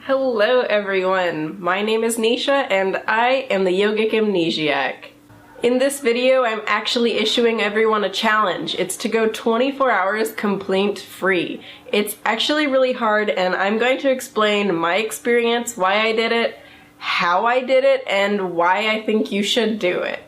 Hello everyone, my name is Nisha and I am the YogicAmnesiac. In this video, I'm actually issuing everyone a challenge. It's to go 24 hours complaint free. It's actually really hard and I'm going to explain my experience, why I did it, how I did it, and why I think you should do it.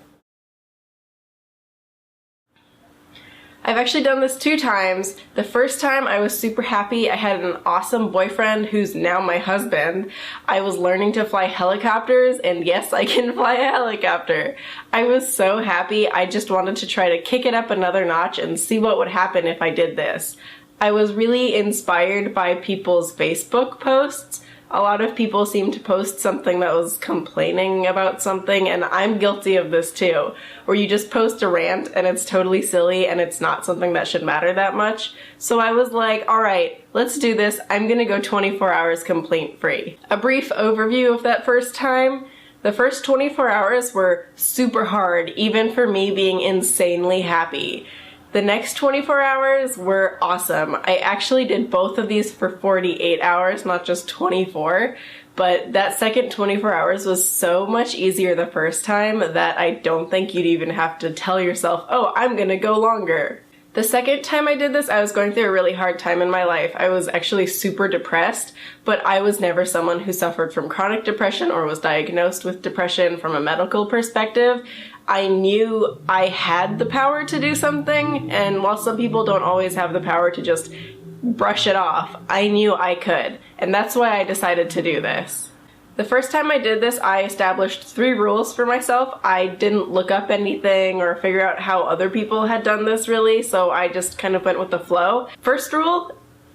I've actually done this 2 times. The first time I was super happy. I had an awesome boyfriend who's now my husband. I was learning to fly helicopters, and yes, I can fly a helicopter. I was so happy. I just wanted to try to kick it up another notch and see what would happen if I did this. I was really inspired by people's Facebook posts. A lot of people seem to post something that was complaining about something, and I'm guilty of this too, where you just post a rant and it's totally silly and it's not something that should matter that much. So I was like, alright, let's do this. I'm gonna go 24 hours complaint free. A brief overview of that first time. The first 24 hours were super hard, even for me being insanely happy. The next 24 hours were awesome. I actually did both of these for 48 hours, not just 24, but that second 24 hours was so much easier the first time that I don't think you'd even have to tell yourself, oh, I'm gonna go longer. The second time I did this, I was going through a really hard time in my life. I was actually super depressed, but I was never someone who suffered from chronic depression or was diagnosed with depression from a medical perspective. I knew I had the power to do something, and while some people don't always have the power to just brush it off, I knew I could, and that's why I decided to do this. The first time I did this, I established 3 rules for myself. I didn't look up anything or figure out how other people had done this really, so I just kind of went with the flow. First rule,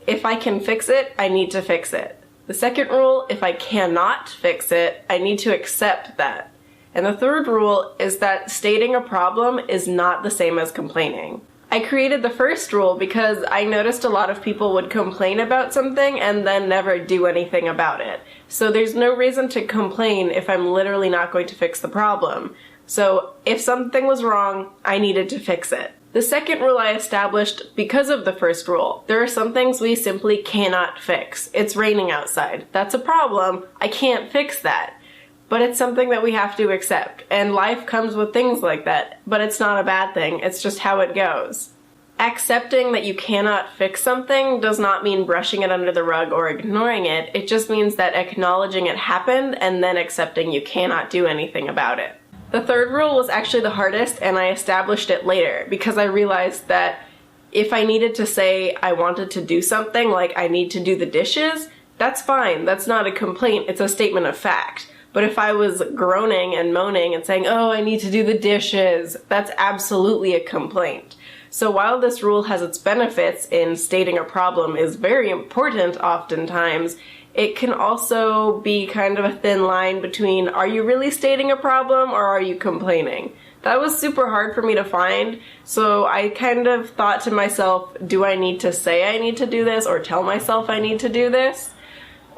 if I can fix it, I need to fix it. The second rule, if I cannot fix it, I need to accept that. And the third rule is that stating a problem is not the same as complaining. I created the first rule because I noticed a lot of people would complain about something and then never do anything about it. So there's no reason to complain if I'm literally not going to fix the problem. So if something was wrong, I needed to fix it. The second rule I established because of the first rule. There are some things we simply cannot fix. It's raining outside. That's a problem. I can't fix that. But it's something that we have to accept, and life comes with things like that, but it's not a bad thing, it's just how it goes. Accepting that you cannot fix something does not mean brushing it under the rug or ignoring it, it just means that acknowledging it happened and then accepting you cannot do anything about it. The third rule was actually the hardest, and I established it later, because I realized that if I needed to say I wanted to do something, like I need to do the dishes, that's fine, that's not a complaint, it's a statement of fact. But if I was groaning and moaning and saying, oh, I need to do the dishes, that's absolutely a complaint. So while this rule has its benefits in stating a problem is very important oftentimes, it can also be kind of a thin line between are you really stating a problem or are you complaining? That was super hard for me to find, so I kind of thought to myself, do I need to say I need to do this or tell myself I need to do this?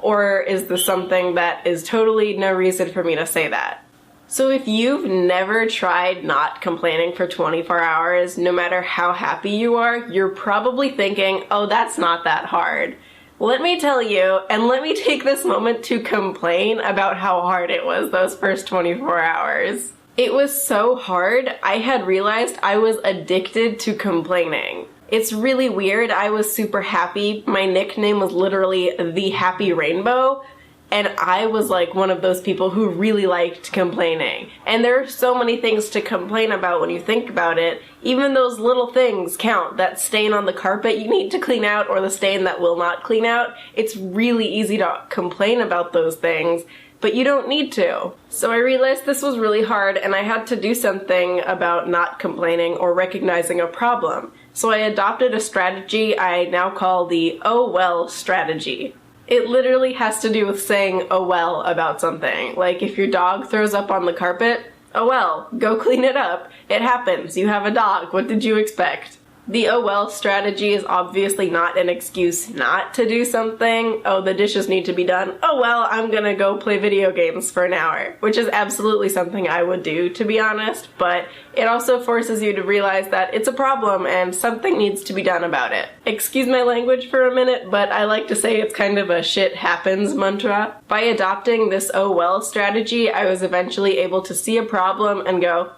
Or is this something that is totally no reason for me to say that? So if you've never tried not complaining for 24 hours, no matter how happy you are, you're probably thinking, oh, that's not that hard. Let me tell you, and let me take this moment to complain about how hard it was those first 24 hours. It was so hard, I had realized I was addicted to complaining. It's really weird. I was super happy. My nickname was literally the Happy Rainbow, and I was like one of those people who really liked complaining. And there are so many things to complain about when you think about it. Even those little things count. That stain on the carpet you need to clean out, or the stain that will not clean out. It's really easy to complain about those things, but you don't need to. So I realized this was really hard, and I had to do something about not complaining or recognizing a problem. So I adopted a strategy I now call the oh well strategy. It literally has to do with saying oh well about something. Like if your dog throws up on the carpet, oh well, go clean it up. It happens, you have a dog, what did you expect? The oh well strategy is obviously not an excuse not to do something. Oh, the dishes need to be done. Oh well, I'm gonna go play video games for an hour, which is absolutely something I would do, to be honest, but it also forces you to realize that it's a problem and something needs to be done about it. Excuse my language for a minute, but I like to say it's kind of a shit happens mantra. By adopting this oh well strategy, I was eventually able to see a problem and go,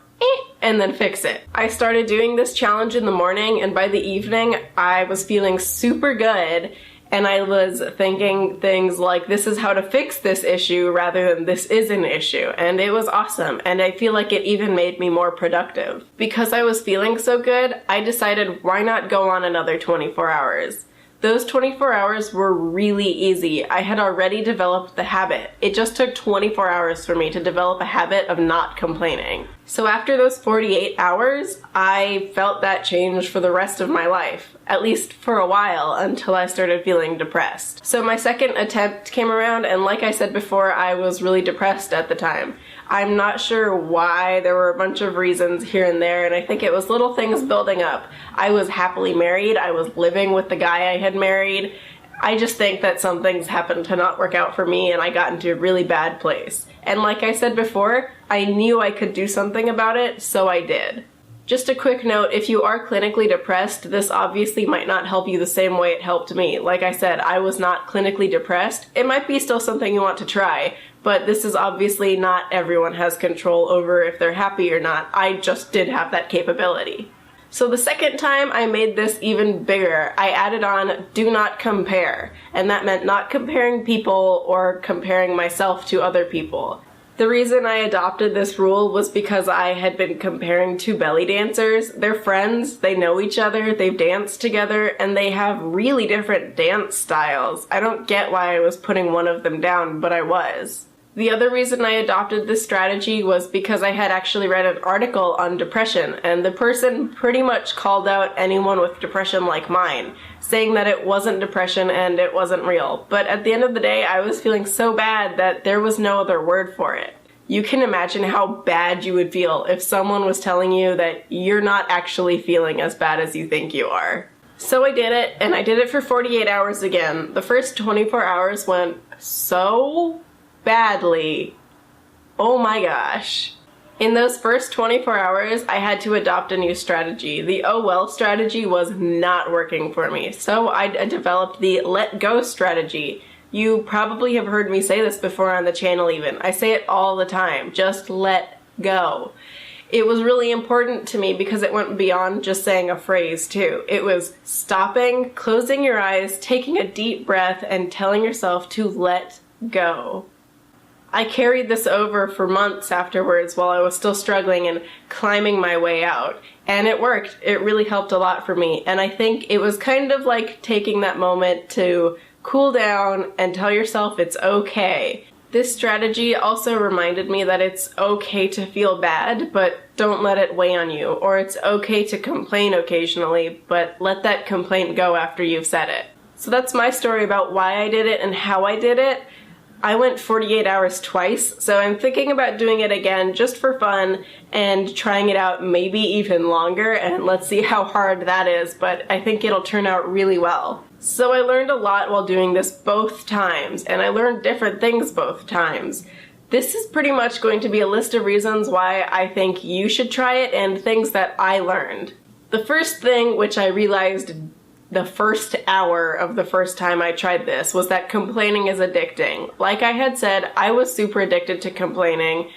and then fix it. I started doing this challenge in the morning, and by the evening I was feeling super good, and I was thinking things like, this is how to fix this issue rather than this is an issue, and it was awesome, and I feel like it even made me more productive. Because I was feeling so good, I decided why not go on another 24 hours. Those 24 hours were really easy. I had already developed the habit. It just took 24 hours for me to develop a habit of not complaining. So after those 48 hours, I felt that change for the rest of my life. At least for a while, until I started feeling depressed. So my second attempt came around, and like I said before, I was really depressed at the time. I'm not sure why. There were a bunch of reasons here and there, and I think it was little things building up. I was happily married. I was living with the guy I had married. I just think that some things happened to not work out for me, and I got into a really bad place. And like I said before, I knew I could do something about it, so I did. Just a quick note, if you are clinically depressed, this obviously might not help you the same way it helped me. Like I said, I was not clinically depressed. It might be still something you want to try, but this is obviously not everyone has control over if they're happy or not. I just did have that capability. So the second time I made this even bigger. I added on do not compare, and that meant not comparing people or comparing myself to other people. The reason I adopted this rule was because I had been comparing two belly dancers. They're friends, they know each other, they've danced together, and they have really different dance styles. I don't get why I was putting one of them down, but I was. The other reason I adopted this strategy was because I had actually read an article on depression, and the person pretty much called out anyone with depression like mine, saying that it wasn't depression and it wasn't real. But at the end of the day, I was feeling so bad that there was no other word for it. You can imagine how bad you would feel if someone was telling you that you're not actually feeling as bad as you think you are. So I did it, and I did it for 48 hours again. The first 24 hours went so badly. Oh my gosh. In those first 24 hours, I had to adopt a new strategy. The oh well strategy was not working for me, so I developed the let go strategy. You probably have heard me say this before on the channel even. I say it all the time. Just let go. It was really important to me because it went beyond just saying a phrase too. It was stopping, closing your eyes, taking a deep breath, and telling yourself to let go. I carried this over for months afterwards while I was still struggling and climbing my way out. And it worked. It really helped a lot for me. And I think it was kind of like taking that moment to cool down and tell yourself it's okay. This strategy also reminded me that it's okay to feel bad, but don't let it weigh on you. Or it's okay to complain occasionally, but let that complaint go after you've said it. So that's my story about why I did it and how I did it. I went 48 hours twice, so I'm thinking about doing it again just for fun and trying it out maybe even longer, and let's see how hard that is, but I think it'll turn out really well. So I learned a lot while doing this both times, and I learned different things both times. This is pretty much going to be a list of reasons why I think you should try it and things that I learned. The first thing, which I realized the first hour of the first time I tried this, was that complaining is addicting. Like I had said, I was super addicted to complaining,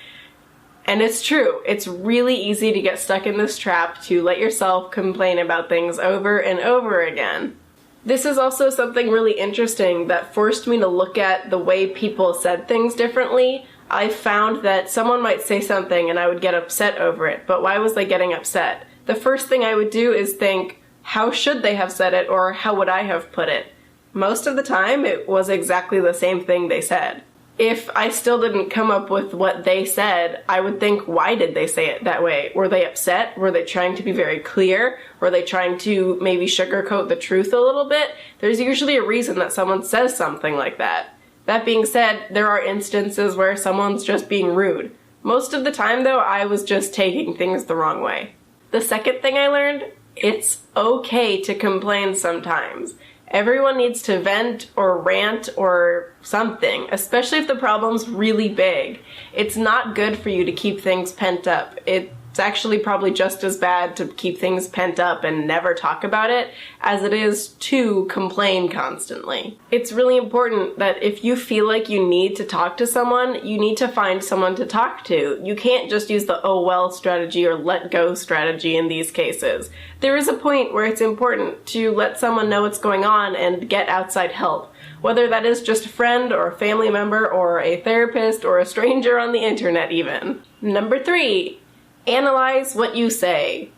and it's true. It's really easy to get stuck in this trap to let yourself complain about things over and over again. This is also something really interesting that forced me to look at the way people said things differently. I found that someone might say something and I would get upset over it, but why was I getting upset? The first thing I would do is think, how should they have said it, or how would I have put it? Most of the time, it was exactly the same thing they said. If I still didn't come up with what they said, I would think, why did they say it that way? Were they upset? Were they trying to be very clear? Were they trying to maybe sugarcoat the truth a little bit? There's usually a reason that someone says something like that. That being said, there are instances where someone's just being rude. Most of the time, though, I was just taking things the wrong way. The second thing I learned It's okay to complain sometimes. Everyone needs to vent or rant or something, especially if the problem's really big. It's not good for you to keep things pent up. It's actually probably just as bad to keep things pent up and never talk about it as it is to complain constantly. It's really important that if you feel like you need to talk to someone, you need to find someone to talk to. You can't just use the oh well strategy or let go strategy in these cases. There is a point where it's important to let someone know what's going on and get outside help, whether that is just a friend or a family member or a therapist or a stranger on the internet even. Number 3, analyze what you say.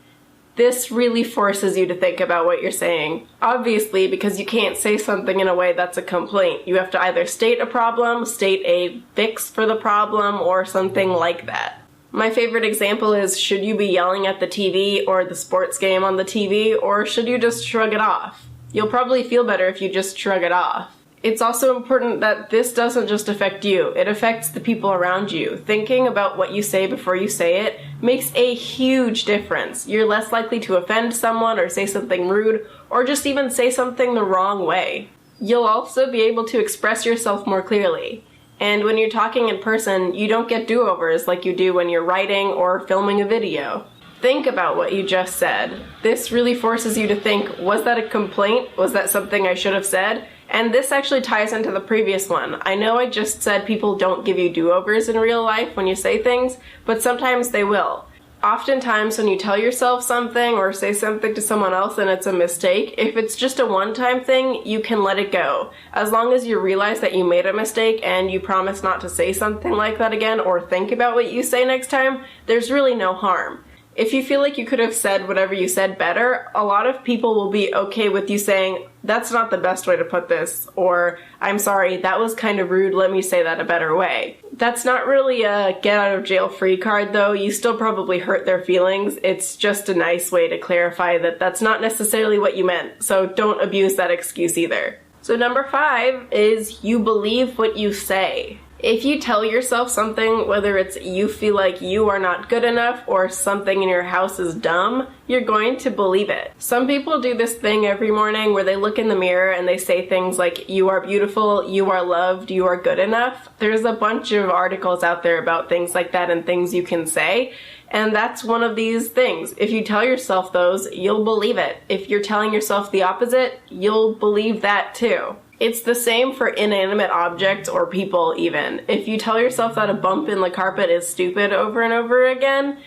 This really forces you to think about what you're saying. Obviously, because you can't say something in a way that's a complaint. You have to either state a problem, state a fix for the problem, or something like that. My favorite example is, should you be yelling at the TV or the sports game on the TV, or should you just shrug it off? You'll probably feel better if you just shrug it off. It's also important that this doesn't just affect you, it affects the people around you. Thinking about what you say before you say it makes a huge difference. You're less likely to offend someone or say something rude, or just even say something the wrong way. You'll also be able to express yourself more clearly. And when you're talking in person, you don't get do-overs like you do when you're writing or filming a video. Think about what you just said. This really forces you to think, was that a complaint? Was that something I should have said? And this actually ties into the previous one. I know I just said people don't give you do-overs in real life when you say things, but sometimes they will. Oftentimes when you tell yourself something or say something to someone else and it's a mistake, if it's just a one-time thing, you can let it go. As long as you realize that you made a mistake and you promise not to say something like that again or think about what you say next time, there's really no harm. If you feel like you could have said whatever you said better, a lot of people will be okay with you saying, that's not the best way to put this, or I'm sorry, that was kind of rude, let me say that a better way. That's not really a get out of jail free card though, you still probably hurt their feelings, it's just a nice way to clarify that that's not necessarily what you meant, so don't abuse that excuse either. So number 5 is you believe what you say. If you tell yourself something, whether it's you feel like you are not good enough or something in your house is dumb, you're going to believe it. Some people do this thing every morning where they look in the mirror and they say things like, you are beautiful, you are loved, you are good enough. There's a bunch of articles out there about things like that and things you can say. And that's one of these things. If you tell yourself those, you'll believe it. If you're telling yourself the opposite, you'll believe that too. It's the same for inanimate objects or people even. If you tell yourself that a bump in the carpet is stupid over and over again,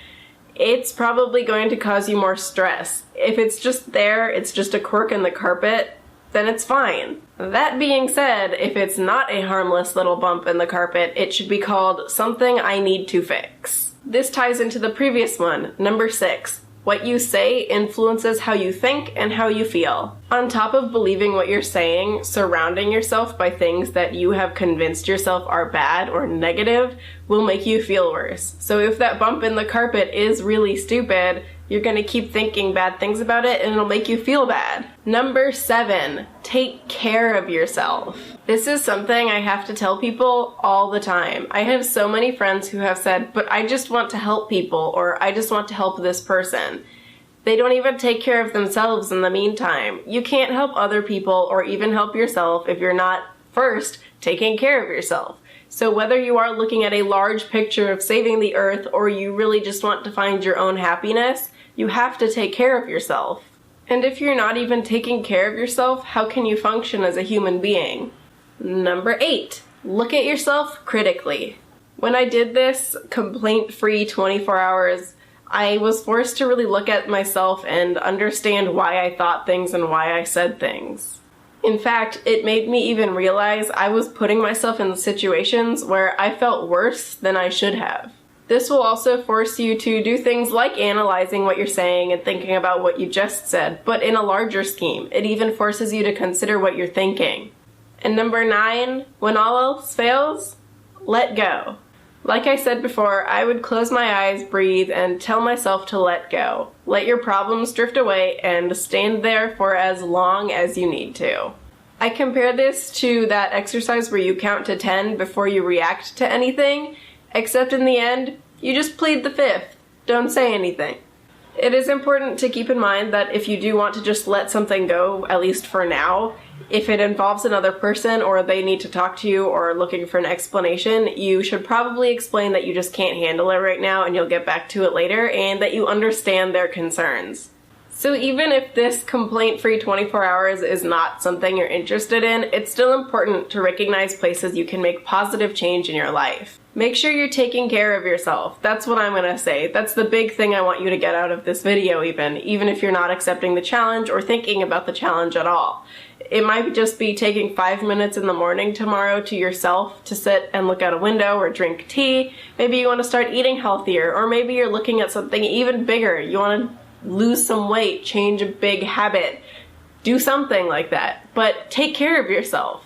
it's probably going to cause you more stress. If it's just there, it's just a quirk in the carpet, then it's fine. That being said, if it's not a harmless little bump in the carpet, it should be called something I need to fix. This ties into the previous one, number 6. What you say influences how you think and how you feel. On top of believing what you're saying, surrounding yourself by things that you have convinced yourself are bad or negative will make you feel worse. So if that bump in the carpet is really stupid, you're going to keep thinking bad things about it and it'll make you feel bad. Number 7, take care of yourself. This is something I have to tell people all the time. I have so many friends who have said, but I just want to help people, or I just want to help this person. They don't even take care of themselves in the meantime. You can't help other people or even help yourself if you're not first taking care of yourself. So whether you are looking at a large picture of saving the earth or you really just want to find your own happiness, you have to take care of yourself. And if you're not even taking care of yourself, how can you function as a human being? Number 8, look at yourself critically. When I did this complaint-free 24 hours, I was forced to really look at myself and understand why I thought things and why I said things. In fact, it made me even realize I was putting myself in situations where I felt worse than I should have. This will also force you to do things like analyzing what you're saying and thinking about what you just said, but in a larger scheme. It even forces you to consider what you're thinking. And number 9, when all else fails, let go. Like I said before, I would close my eyes, breathe, and tell myself to let go. Let your problems drift away and stand there for as long as you need to. I compare this to that exercise where you count to 10 before you react to anything, except in the end, you just plead the 5th. Don't say anything. It is important to keep in mind that if you do want to just let something go, at least for now, if it involves another person or they need to talk to you or are looking for an explanation, you should probably explain that you just can't handle it right now and you'll get back to it later, and that you understand their concerns. So even if this complaint-free 24 hours is not something you're interested in, it's still important to recognize places you can make positive change in your life. Make sure you're taking care of yourself. That's what I'm gonna say. That's the big thing I want you to get out of this video even if you're not accepting the challenge or thinking about the challenge at all. It might just be taking 5 minutes in the morning tomorrow to yourself to sit and look out a window or drink tea. Maybe you want to start eating healthier, or maybe you're looking at something even bigger. You want to lose some weight, change a big habit, do something like that. But take care of yourself.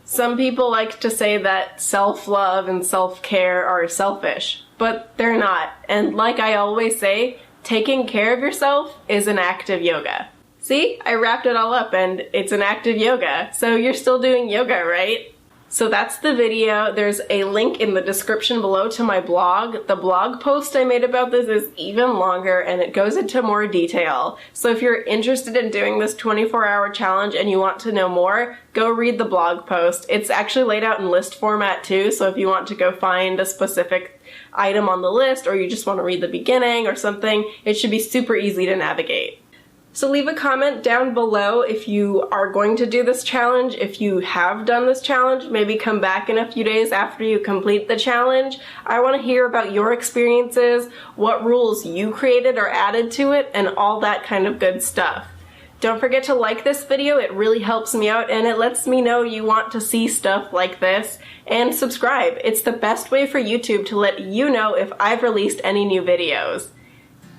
Some people like to say that self-love and self-care are selfish, but they're not. And like I always say, taking care of yourself is an act of yoga. See, I wrapped it all up and it's an act of yoga, so you're still doing yoga, right? So that's the video. There's a link in the description below to my blog. The blog post I made about this is even longer and it goes into more detail. So if you're interested in doing this 24-hour challenge and you want to know more, go read the blog post. It's actually laid out in list format too, so if you want to go find a specific item on the list or you just want to read the beginning or something, it should be super easy to navigate. So leave a comment down below if you are going to do this challenge, if you have done this challenge, maybe come back in a few days after you complete the challenge. I want to hear about your experiences, what rules you created or added to it, and all that kind of good stuff. Don't forget to like this video, it really helps me out and it lets me know you want to see stuff like this. And subscribe, it's the best way for YouTube to let you know if I've released any new videos.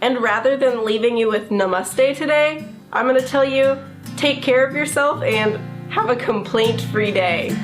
And rather than leaving you with namaste today, I'm going to tell you, take care of yourself and have a complaint-free day.